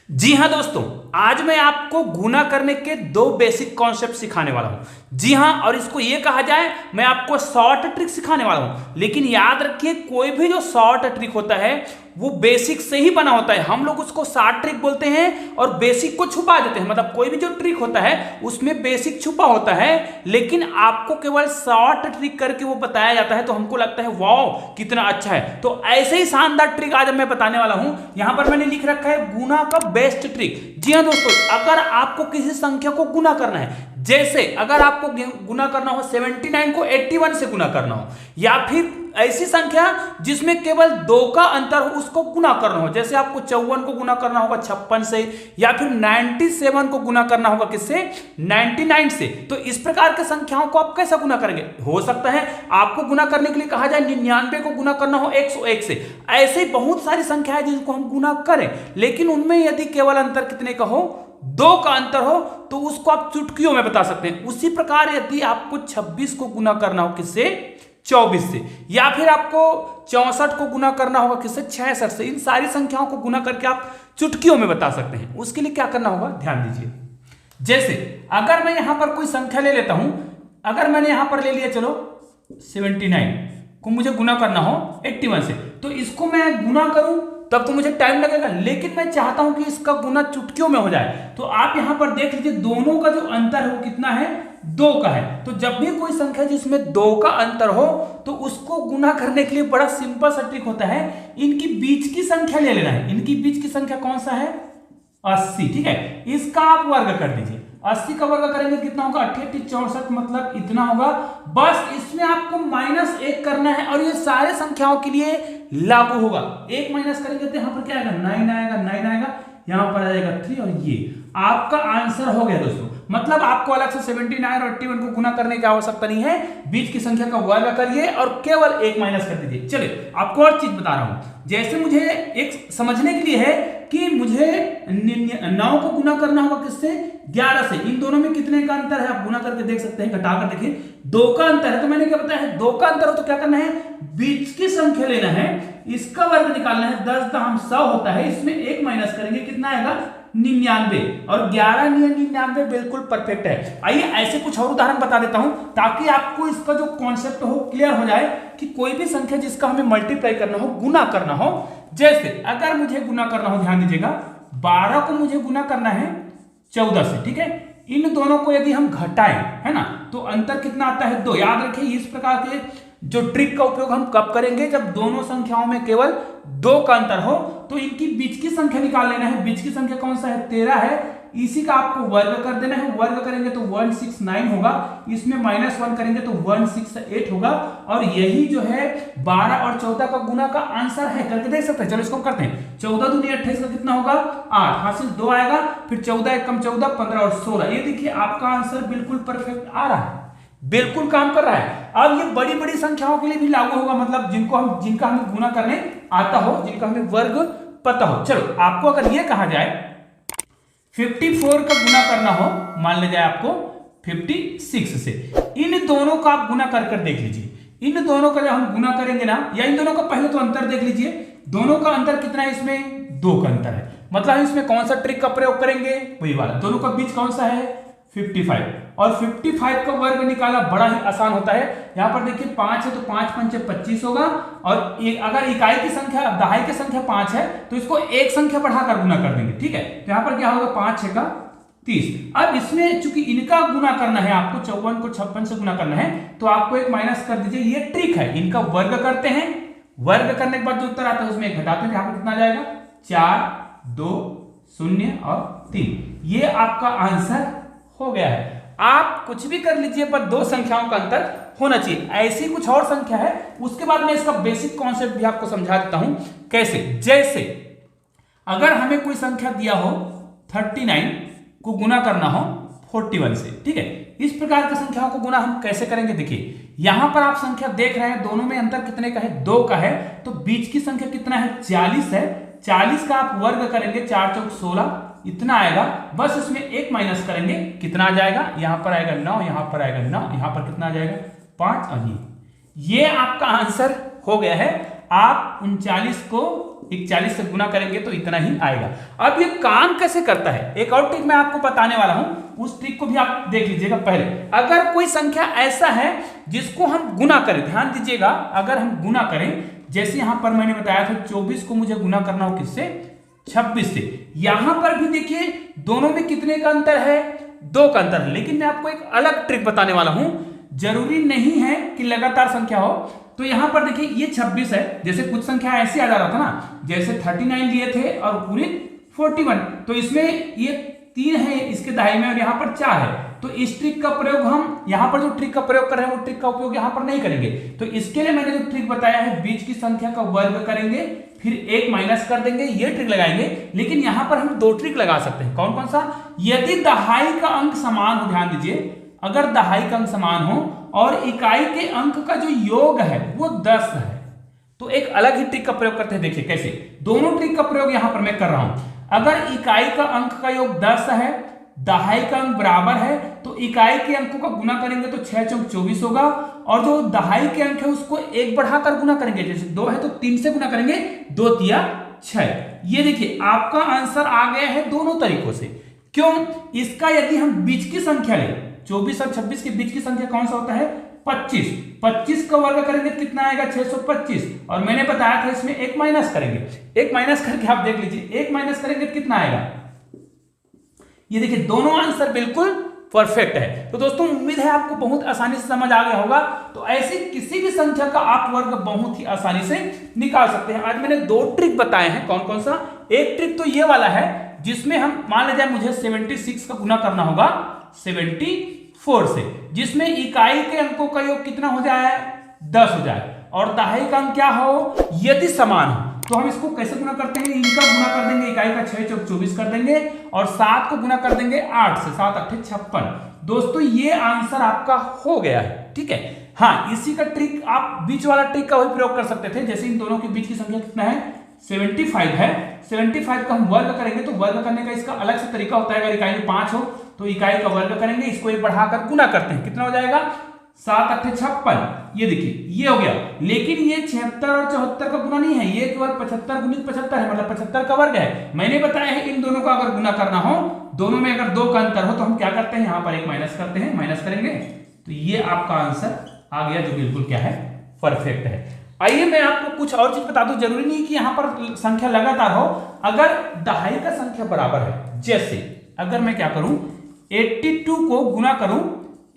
जी हाँ दोस्तों, आज मैं आपको गुना करने के दो बेसिक कॉन्सेप्ट सिखाने वाला हूं। जी हाँ, और इसको ये कहा जाए मैं आपको शॉर्ट ट्रिक सिखाने वाला हूं। लेकिन याद रखिए, कोई भी जो शॉर्ट ट्रिक होता है वो बेसिक से ही बना होता है। हम लोग उसको शॉर्ट ट्रिक बोलते हैं और बेसिक को छुपा देते हैं। मतलब कोई भी जो ट्रिक होता है उसमें बेसिक छुपा होता है, लेकिन आपको केवल शॉर्ट ट्रिक करके वो बताया जाता है, तो हमको लगता है वाओ कितना अच्छा है। तो ऐसे ही शानदार ट्रिक आज मैं बताने वाला हूं। यहां पर मैंने लिख रखा है गुना का बेस्ट ट्रिक। जी हाँ दोस्तों, अगर आपको किसी संख्या को गुना करना है, जैसे अगर आपको गुना करना हो 79 को 81 से गुना करना हो, या फिर ऐसी संख्या जिसमें केवल 2 का अंतर हो उसको गुना करना हो, जैसे आपको 54 को गुना करना होगा 56 से, या फिर 97 को गुना करना होगा किससे, 99 से। तो इस प्रकार के संख्याओं को आप कैसे गुना करेंगे? हो सकता है आपको गुना करने के लिए कहा जाए 99 को गुना करना हो 101 से। ऐसे बहुत सारी संख्याएं जिनको हम गुना करें, लेकिन उनमें यदि केवल अंतर कितने का हो, 2 का अंतर हो, तो उसको आप चुटकियों में बता सकते हैं। उसी प्रकार यदि आपको 26 को गुना करना हो किससे, 24 से, या फिर आपको 64 को गुना करना होगा किससे, 66 से। इन सारी संख्याओं को गुना करके आप चुटकियों में बता सकते हैं। उसके लिए क्या करना होगा, ध्यान दीजिए। जैसे अगर मैं यहां पर कोई संख्या ले लेता हूं, अगर मैंने यहां पर ले लिया, चलो 79 को मुझे गुना करना हो 81 से, तो इसको मैं गुना करूं तब तो मुझे टाइम लगेगा, लेकिन मैं चाहता हूं कि इसका गुना चुटकियों में हो जाए। तो आप यहां पर देख लीजिए, दोनों का जो अंतर है वो कितना है, 2 का है। तो जब भी कोई संख्या जिसमें 2 का अंतर हो, तो उसको गुना करने के लिए बड़ा सिंपल सा ट्रिक होता है, इनकी बीच की संख्या ले लेना है। इनकी बीच की संख्या कौन सा है, 80। ठीक है, इसका आप वर्ग कर दीजिए। 80 का वर्ग करेंगे कितना होगा, 88 64, मतलब इतना होगा। बस इसमें आपको -1 करना है, और ये सारे संख्याओं के लिए लागू होगा। 1 माइनस करेंगे तो यहां पर क्या आएगा, 9 आएगा, 9 आएगा, यहां पर आ जाएगा 3, और ये आपका आंसर हो गया दोस्तों। मतलब आपको अलग से 79 और 81 को गुना करने की आवश्यकता नहीं है। बीच की संख्या का वर्ग करिए और केवल 1 माइनस कर दीजिए। चलिए आपको और चीज बता रहा हूं। जैसे मुझे एक समझने के लिए है कि मुझे 9 को गुना करना होगा किससे, 11 से। इन दोनों में कितने का अंतर है आप गुना करके देख सकते हैं, घटाकर देखिए, 2 का अंतर है। तो मैंने क्या बताया है, 2 का अंतर हो तो क्या करना है, बीच की संख्या लेना है, इसका वर्ग निकालना है। 10 दाम 100 होता है, इसमें 1 माइनस करेंगे, कितना आएगा, 99, और 11 99 बिल्कुल परफेक्ट है। आइए ऐसे कुछ और उदाहरण बता देता हूं, ताकि आपको इसका जो कॉन्सेप्ट हो क्लियर हो जाए कि कोई भी संख्या जिसका हमें मल्टीप्लाई करना हो, गुना करना हो। जैसे अगर मुझे गुना करना हो, ध्यान दीजिएगा, 12 को मुझे गुना करना है 14 से। ठीक है, इन दोनों को यदि हम घटाएं, है ना, तो अंतर कितना आता है, 2। याद रखिए, इस प्रकार के जो ट्रिक का उपयोग हम कब करेंगे, जब दोनों संख्याओं में केवल 2 का अंतर हो। तो इनकी बीच की संख्या निकाल लेना है। बीच की संख्या कौन सा है, 13 है। इसी का आपको वर्ग कर देना है। वर्ग करेंगे तो 169 होगा, इसमें -1 करेंगे तो 168 होगा, और यही जो है 12 और 14 का गुना का आंसर है। करके देख सकते हैं। चलो इसको करते हैं। 14 दूनी 28 का कितना होगा, 8, हासिल 2 आएगा, फिर 14 एकम 14, 15 और 16। ये देखिए आपका आंसर बिल्कुल परफेक्ट आ रहा है, बिल्कुल काम कर रहा है। अब ये बड़ी बड़ी संख्याओं के लिए भी लागू होगा, मतलब जिनका हमें गुना करने आता हो, जिनका हमें वर्ग पता हो। चलो आपको अगर ये कहा जाए 54 का गुना करना हो, मान ले जाए आपको 56 से, इन दोनों का आप गुना कर देख लीजिए। इन दोनों का जब हम गुना करेंगे ना, या इन दोनों का पहले तो अंतर देख लीजिए। दोनों का अंतर कितना है, इसमें 2 का अंतर है। मतलब इसमें कौन सा ट्रिक का प्रयोग करेंगे, वही वाला। दोनों का बीच कौन सा है, 55, और 55 का वर्ग निकाला बड़ा ही आसान होता है। यहां पर देखिए 5 है, तो 5 पंचे 25 होगा, और अगर इकाई की संख्या, दहाई की संख्या 5 है, तो इसको एक संख्या बढ़ाकर गुना कर देंगे। ठीक है, तो यहां पर क्या होगा, 5 6 का 30। अब इसमें चूंकि इनका गुना करना है, आपको 54 को 56 से गुना करना है, तो आपको एक माइनस कर दीजिए। ये ट्रिक है, इनका वर्ग करते हैं, वर्ग करने के बाद जो उत्तर आता है उसमें एक घटाते हैं। यहां पर कितना जाएगा, 4 2 0 और 3। ये आपका आंसर हो गया है। आप कुछ भी कर लीजिए, पर 2 संख्याओं का अंतर होना चाहिए। ऐसी कुछ और संख्या है, उसके बाद मैं इसका बेसिक कॉन्सेप्ट भी आपको समझा देता हूं कैसे। जैसे अगर हमें कोई संख्या दिया हो 39 को गुना करना हो 41 से, ठीक है, इस प्रकार की संख्याओं को गुना हम कैसे करेंगे, देखिए यहां पर आप संख्या देख रहे हैं, दोनों में अंतर कितने का है, 2 का है। तो बीच की संख्या कितना है, 40 है। 40 का आप वर्ग करेंगे, 4 चौक 16, इतना आएगा। बस इसमें 1 माइनस करेंगे, कितना आ जाएगा, यहां पर आएगा 9, यहां पर आएगा 9, यहां पर कितना आ जाएगा, 5, और ये आपका आंसर हो गया है। आप 39 को 41 से गुना करेंगे तो इतना ही आएगा। अब ये काम कैसे करता है, एक और ट्रिक मैं आपको बताने वाला हूं, उस ट्रिक को भी आप देख लीजिएगा। पहले अगर कोई संख्या ऐसा है जिसको हम गुना करें, ध्यान दीजिएगा, अगर हम गुना करें, जैसे यहां पर मैंने बताया था 24 को मुझे गुना करना हो किससे, 26 से। यहां पर भी देखिए दोनों में कितने का अंतर है, 2 का अंतर है। लेकिन मैं आपको एक अलग ट्रिक बताने वाला हूं, जरूरी नहीं है कि लगातार संख्या हो। तो यहां पर देखिए ये 26 है, जैसे कुछ संख्या ऐसे आ जा रहा था ना, जैसे 39 लिए थे और पूरे 41, तो इसमें ये 3 है इसके दाएं में और यहां पर 4 है। तो इस ट्रिक का प्रयोग हम यहां पर जो ट्रिक का प्रयोग कर रहे हैं वो ट्रिक का उपयोग यहां पर नहीं करेंगे। तो इसके लिए मैंने जो ट्रिक बताया है, बीच की संख्या का वर्ग करेंगे, फिर 1 माइनस कर देंगे, ये ट्रिक लगाएंगे। लेकिन यहां पर हम 2 ट्रिक लगा सकते हैं। कौन कौन सा, यदि दहाई का अंक समान हो, ध्यान दीजिए, अगर दहाई का अंक समान हो और इकाई के अंक का जो योग है वो 10 है, तो एक अलग ही ट्रिक का प्रयोग करते हैं। देखिए कैसे, दोनों ट्रिक का प्रयोग यहां पर मैं कर रहा हूं। अगर इकाई का अंक का योग 10 है, दहाई का अंक बराबर है, तो इकाई के अंकों का गुना करेंगे तो 6 चौक 24 होगा, और जो दहाई के अंक है उसको 1 बढ़ाकर गुना करेंगे, जैसे 2 है तो 3 से गुना करेंगे, 2 तिया 6। ये देखिए आपका आंसर आ गया है दोनों तरीकों से। क्यों, इसका यदि हम बीच की संख्या लें, 24 और 26 के बीच की संख्या कौन सा होता है, 25। 25 का वर्ग करेंगे तो कितना आएगा, 625, और मैंने बताया था इसमें 1 माइनस करेंगे, 1 माइनस करके आप देख लीजिए, 1 माइनस करेंगे तो कितना आएगा। ये देखिए दोनों आंसर बिल्कुल परफेक्ट है। तो दोस्तों उम्मीद है आपको बहुत आसानी से समझ आ गया होगा। तो ऐसी किसी भी संख्या का आप वर्ग बहुत ही आसानी से निकाल सकते हैं। आज मैंने 2 ट्रिक बताए हैं, कौन कौन सा, एक ट्रिक तो ये वाला है जिसमें हम मान लीजिए मुझे 76 का गुना करना होगा 74 से, जिसमें इकाई के अंकों का योग कितना हो जाए, 10 हो जाए, और दहाई का अंक क्या हो, यदि समान हो, तो हम इसको कैसे गुना करते हैं, इनका गुना कर देंगे, इकाई का 6 चौक 24 कर देंगे, और 7 को गुना कर देंगे 8 से, 7 8 56। दोस्तों ये आंसर आपका हो गया है, ठीक है। हाँ, इसी का ट्रिक आप बीच वाला ट्रिक का भी प्रयोग कर सकते थे। जैसे इन दोनों के बीच की संख्या कितना है, 75 है, 75 का हम वर्ग करेंगे तो वर्ग करने का इसका अलग से तरीका होता है। अगर इकाई में 5 हो तो इकाई का वर्ग करेंगे, इसको 1 बढ़ाकर गुना करते हैं, कितना हो जाएगा, 7 8 56। ये देखिए ये हो गया। लेकिन ये 76 और 74 का गुना नहीं है, ये केवल 75 गुणित 75 है, मतलब 75 का वर्ग है। मैंने बताया है इन दोनों का अगर गुना करना हो, दोनों में अगर 2 का अंतर हो तो हम क्या करते हैं, यहां पर 1 माइनस करते हैं, माइनस करेंगे तो ये आपका आंसर आ गया, जो बिल्कुल क्या है, परफेक्ट है। आइए मैं आपको कुछ और चीज बता दूं, जरूरी नहीं कि यहां पर संख्या लगातार हो, अगर दहाई का संख्या बराबर है, जैसे अगर मैं क्या करूं, 82 को गुना करूं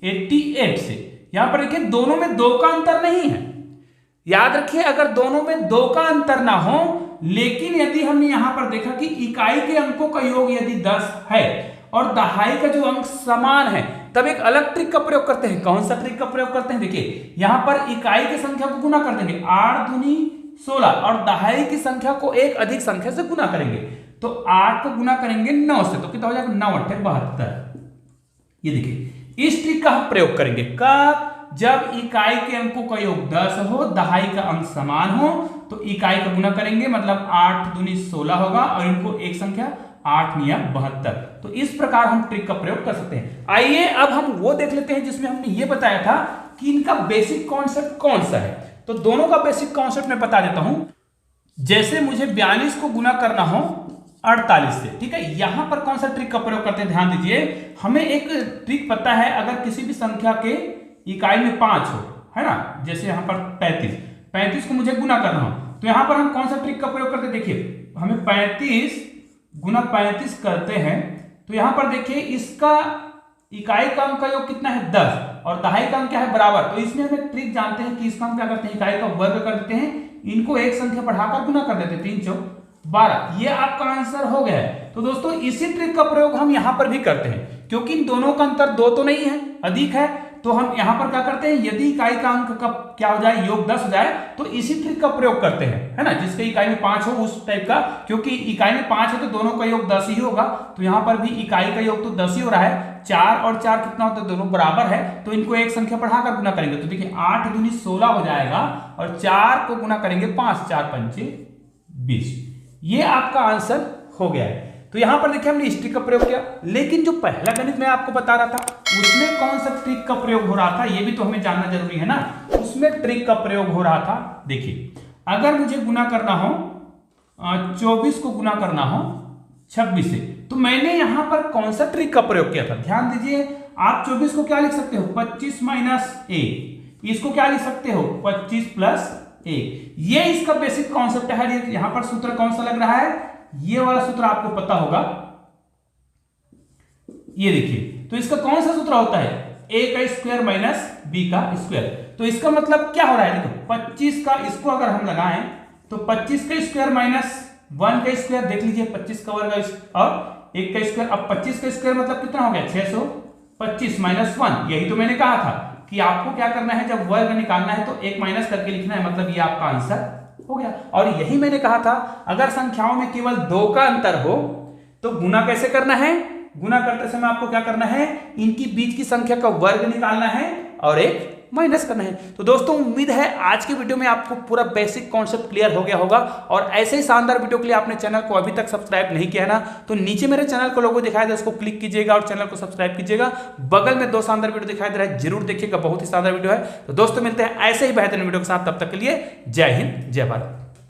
88 से, यहां पर देखिए दोनों में 2 का अंतर नहीं है, याद रखिए अगर दोनों में 2 का अंतर ना हो, लेकिन यदि हमने यहां पर देखा कि इकाई के अंकों का योग यदि 10 है और दहाई का जो अंक समान है, तब एक अलग ट्रिक का प्रयोग करते हैं। कौन सा ट्रिक का प्रयोग करते हैं, देखिए यहां पर इकाई की संख्या को गुना कर देंगे, 8 दूनी 16, और दहाई की संख्या को एक अधिक संख्या से गुना करेंगे, तो 8 को गुना करेंगे 9 से, तो कितना हो जाएगा, 9 8 72। ये देखिए इस ट्रिक का हम प्रयोग करेंगे कब, जब इकाई के अंकों का योग 10 हो, दहाई का अंक समान हो, तो इकाई का गुना करेंगे, मतलब 8 दूनी 16 होगा, और इनको एक संख्या 8 निया 72। तो इस प्रकार हम ट्रिक का प्रयोग कर सकते हैं। आइए अब हम वो देख लेते हैं जिसमें हमने ये बताया था कि इनका बेसिक कॉन्सेप्ट कौन सा है। तो दोनों का बेसिक कॉन्सेप्ट मैं बता देता हूं। जैसे मुझे 42 को गुना करना हो 48 से, ठीक है, यहां पर कौन सा ट्रिक का प्रयोग करते हैं, ध्यान दीजिए। हमें एक ट्रिक पता है, अगर किसी भी संख्या के इकाई में 5 हो, है ना, जैसे यहां पर 35 को मुझे गुना करना हो, तो यहां पर हम कौन सा ट्रिक का प्रयोग करते हैं, देखिए हमें 35 गुना 35 करते हैं, तो यहां पर देखिए इसका इकाई का अंक का योग कितना है, 10, और दहाई का अंक क्या है, बराबर। तो इसमें हम एक ट्रिक जानते हैं कि इसका हम क्या करते हैं, इकाई का वर्ग कर देते हैं, इनको एक संख्या बढ़ाकर गुना कर देते हैं, 3 चौक 12। ये आपका आंसर हो गया है। तो दोस्तों इसी ट्रिक का प्रयोग हम यहां पर भी करते हैं, क्योंकि इन दोनों का अंतर 2 तो नहीं है, अधिक है, तो हम यहां पर क्या करते हैं, यदि इकाई का अंक का क्या हो जाए, योग 10 हो जाए, तो इसी ट्रिक का प्रयोग करते हैं, है ना, जिसके इकाई में 5 हो उस टाइप का, क्योंकि इकाई में 5 है तो दोनों का योग 10 ही होगा, तो यहां पर भी इकाई का योग तो 10 ही हो रहा है, 4 और 4 कितना होता है, दोनों बराबर है, तो इनको एक संख्या बढ़ाकर गुना करेंगे, तो देखिए 8 दूनी 16 हो जाएगा, और 4 को गुना करेंगे 5, 4 पंचे 20। ये आपका आंसर हो गया है। तो यहां पर देखिए हमने इस ट्रिक का प्रयोग किया, लेकिन जो पहला गणित मैं आपको बता रहा था उसमें कौन सा ट्रिक का प्रयोग हो रहा था, ये भी तो हमें जानना जरूरी है ना। उसमें ट्रिक का प्रयोग हो रहा था, देखिए अगर मुझे गुना करना हो 24 को गुना करना हो 26 से, तो मैंने यहां पर कौन सा ट्रिक का प्रयोग किया था, ध्यान दीजिए। आप 24 को क्या लिख सकते हो, 25 माइनस 1, इसको क्या लिख सकते हो, 25 प्लस 1। ये इसका बेसिक कॉन्सेप्ट है। यहां पर सूत्र कौन सा लग रहा है, ये वाला सूत्र आपको पता होगा, ये देखिए। तो इसका कौन सा सूत्र होता है, a का स्क्वायर माइनस b का स्क्वायर। तो इसका मतलब क्या हो रहा है, देखो 25 का इसको अगर हम लगाएं तो 25 का स्क्वायर माइनस 1 का स्क्वायर, देख लीजिए 25 का वर्ग और 1 का स्क्वायर। अब 25 का स्क्वायर मतलब कितना हो गया, 625 माइनस 1। यही तो मैंने कहा था कि आपको क्या करना है, जब वर्ग निकालना है तो एक माइनस करके लिखना है, मतलब ये आपका आंसर हो गया। और यही मैंने कहा था, अगर संख्याओं में केवल 2 का अंतर हो तो गुना कैसे करना है, गुना करते समय आपको क्या करना है, इनकी बीच की संख्या का वर्ग निकालना है और एक माइनस करना है। तो दोस्तों उम्मीद है आज की वीडियो में आपको पूरा बेसिक कॉन्सेप्ट क्लियर हो गया होगा। और ऐसे ही शानदार वीडियो के लिए आपने चैनल को अभी तक सब्सक्राइब नहीं किया है ना, तो नीचे मेरे चैनल को लोगो दिखाया था, उसको क्लिक कीजिएगा और चैनल को सब्सक्राइब कीजिएगा। बगल में 2 शानदार वीडियो दिखाई दे रहा है, जरूर देखिएगा, बहुत ही शानदार वीडियो है। तो दोस्तों मिलते हैं ऐसे ही बेहतरीन वीडियो के साथ, तब तक के लिए जय हिंद जय भारत।